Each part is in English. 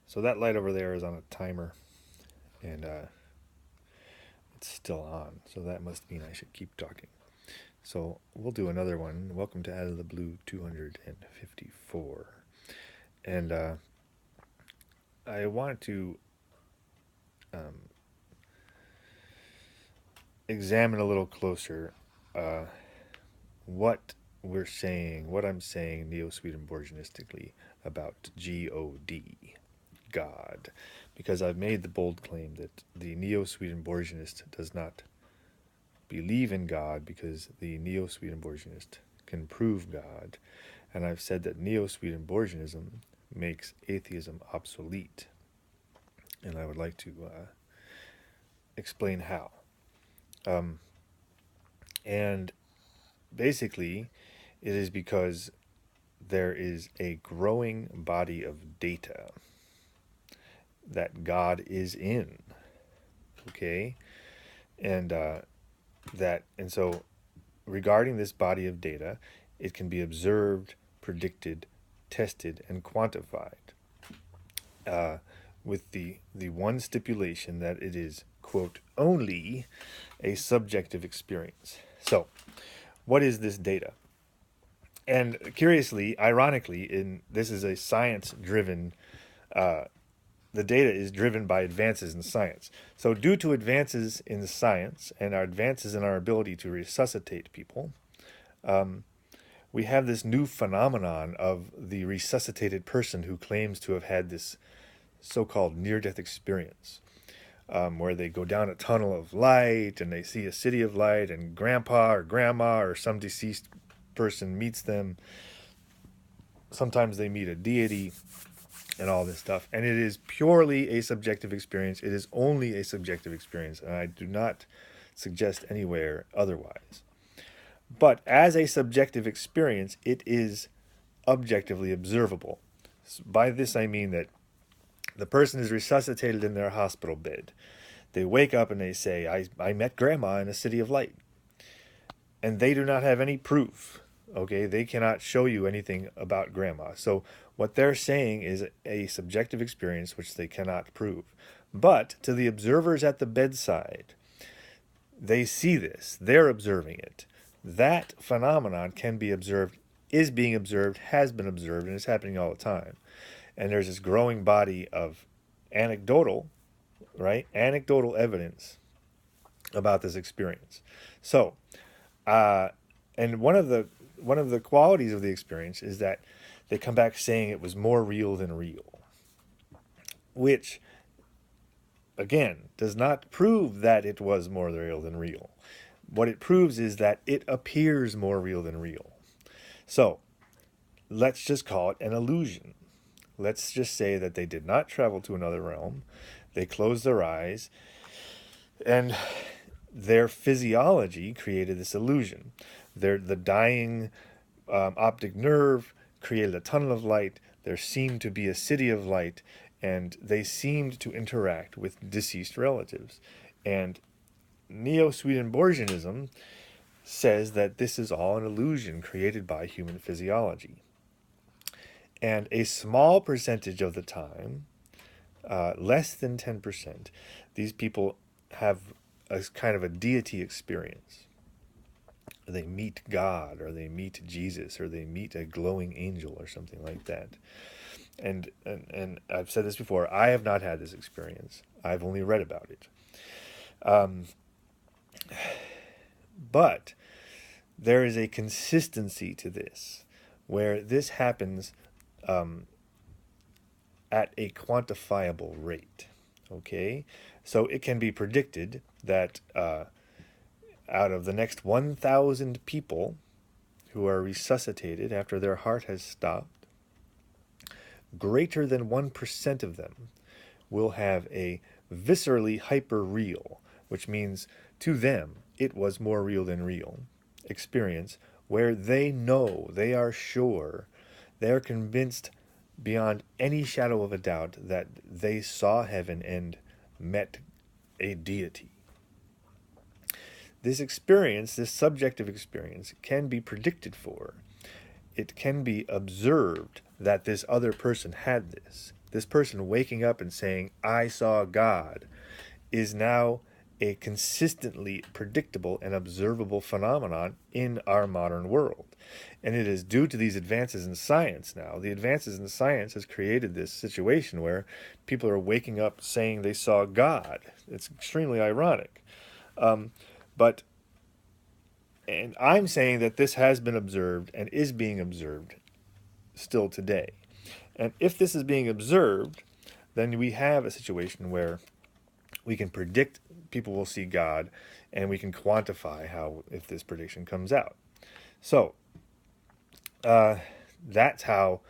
So that light over there is on a timer, and it's still on. So that must mean I should keep talking. So we'll do another one. Welcome to Out of the Blue 254. And I want to um, examine a little closer what we're saying, what I'm saying Neo-Swedenborgianistically about God, God, because I've made the bold claim that the Neo-Swedenborgianist does not believe in God because the Neo-Swedenborgianist can prove God, and I've said that Neo-Swedenborgianism makes atheism obsolete, and I would like to explain how. Um, and basically, it is because there is a growing body of data that God is in. Okay, and so regarding this body of data, it can be observed, predicted, tested, and quantified. Uh, with the one stipulation that it is, quote, only a subjective experience. So, what is this data? And curiously, ironically, this is a science-driven. The data is driven by advances in science. So, due to advances in science and our advances in our ability to resuscitate people, we have this new phenomenon of the resuscitated person who claims to have had this so-called near-death experience, where they go down a tunnel of light and they see a city of light, and grandpa or grandma or some deceased person meets them. Sometimes they meet a deity and all this stuff. And it is purely a subjective experience. It is only a subjective experience, and I do not suggest anywhere otherwise. But as a subjective experience, it is objectively observable. By this I mean that the person is resuscitated in their hospital bed. They wake up and they say, I met grandma in a city of light. And they do not have any proof. Okay, they cannot show you anything about grandma. So what they're saying is a subjective experience which they cannot prove. But to the observers at the bedside, they see this. They're observing it. That phenomenon can be observed, is being observed, has been observed, and is happening all the time. And there's this growing body of anecdotal, right? Anecdotal evidence about this experience. So, and one of the qualities of the experience is that they come back saying it was more real than real, which, again, does not prove that it was more real than real. What it proves is that it appears more real than real. So, let's just call it an illusion. Let's just say that they did not travel to another realm. They closed their eyes, and their physiology created this illusion. The dying optic nerve created a tunnel of light. There seemed to be a city of light, and they seemed to interact with deceased relatives. And Neo-Swedenborgianism says that this is all an illusion created by human physiology. And a small percentage of the time, less than 10%, these people have a kind of a deity experience. They meet God, or they meet Jesus, or they meet a glowing angel, or something like that. And I've said this before, I have not had this experience. I've only read about it. But there is a consistency to this, where this happens at a quantifiable rate. Okay? So it can be predicted that out of the next 1,000 people who are resuscitated after their heart has stopped, greater than 1% of them will have a viscerally hyper-real, which means to them it was more real than real, experience where they know, they are sure, they are convinced beyond any shadow of a doubt that they saw heaven and met a deity. This experience, this subjective experience, can be predicted for. It can be observed that this other person had this. this person waking up and saying, I saw God, is now a consistently predictable and observable phenomenon in our modern world. And it is due to these advances in science now. The advances in science has created this situation where people are waking up saying they saw God. It's extremely ironic. But and I'm saying that this has been observed and is being observed still today. And if this is being observed, then we have a situation where we can predict people will see God, and we can quantify how if this prediction comes out. So that's how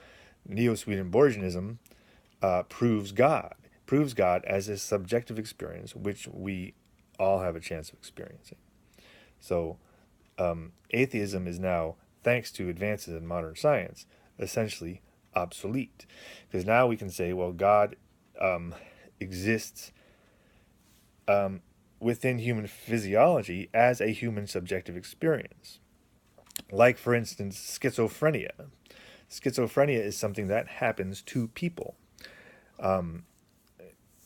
Neo-Swedenborgianism proves God. Proves God as a subjective experience, which we all have a chance of experiencing. So atheism is now, thanks to advances in modern science, essentially obsolete. Because now we can say, well, God exists within human physiology as a human subjective experience. Like, for instance, schizophrenia. Schizophrenia is something that happens to people.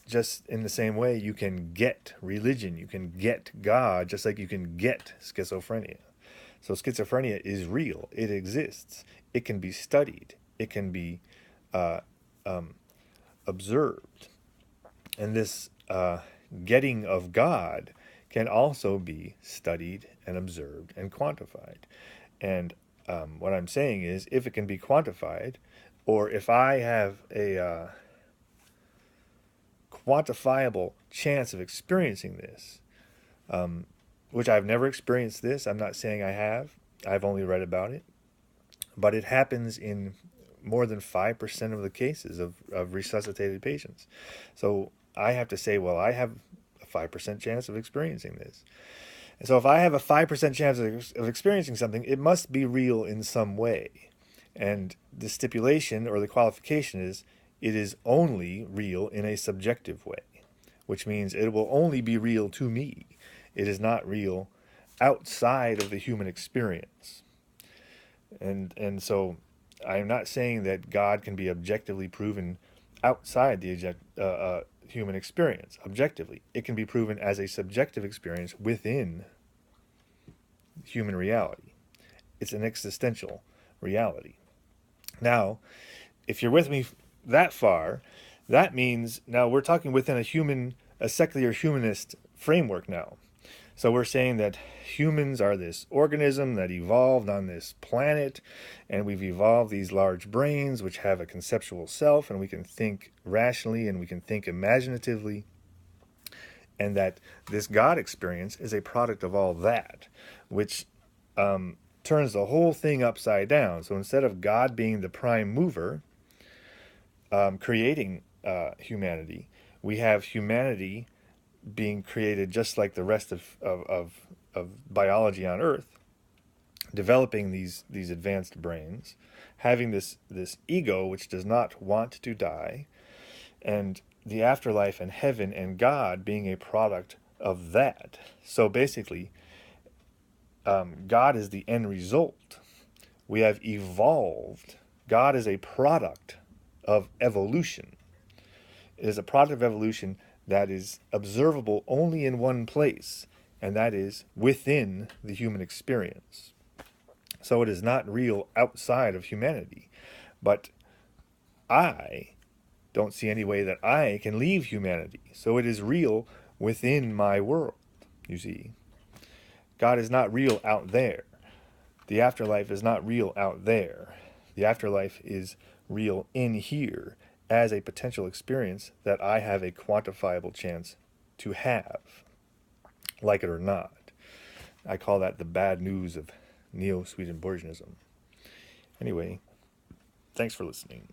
Just in the same way you can get religion, you can get God, just like you can get schizophrenia. So schizophrenia is real. It exists. It can be studied. It can be observed. And this getting of God can also be studied and observed and quantified. And what I'm saying is, if it can be quantified, or if I have a quantifiable chance of experiencing this, which I've never experienced this. I'm not saying I have. I've only read about it. But it happens in more than 5% of the cases of resuscitated patients. So I have to say, well, I have a 5% chance of experiencing this. And so if I have a 5% chance of experiencing something, it must be real in some way. And the stipulation or the qualification is, it is only real in a subjective way, which means it will only be real to me. It is not real outside of the human experience. And so I'm not saying that God can be objectively proven outside the human experience. Objectively, it can be proven as a subjective experience within human reality. It's an existential reality. Now, if you're with me that far, that means now we're talking within a secular humanist framework now. So we're saying that humans are this organism that evolved on this planet, and we've evolved these large brains which have a conceptual self, and we can think rationally and we can think imaginatively, and that this God experience is a product of all that, which turns the whole thing upside down. So instead of God being the prime mover, creating humanity, we have humanity being created just like the rest of biology on Earth, developing these advanced brains, having this ego which does not want to die, and the afterlife and heaven and God being a product of that. So basically, God is the end result. We have evolved. God is a product of evolution. It is a product of evolution that is observable only in one place, and that is within the human experience. So it is not real outside of humanity. But I don't see any way that I can leave humanity. So it is real within my world, you see. God is not real out there. The afterlife is not real out there. The afterlife is real in here as a potential experience that I have a quantifiable chance to have, like it or not. I call that the bad news of Neo-Swedenborgianism. Anyway, thanks for listening.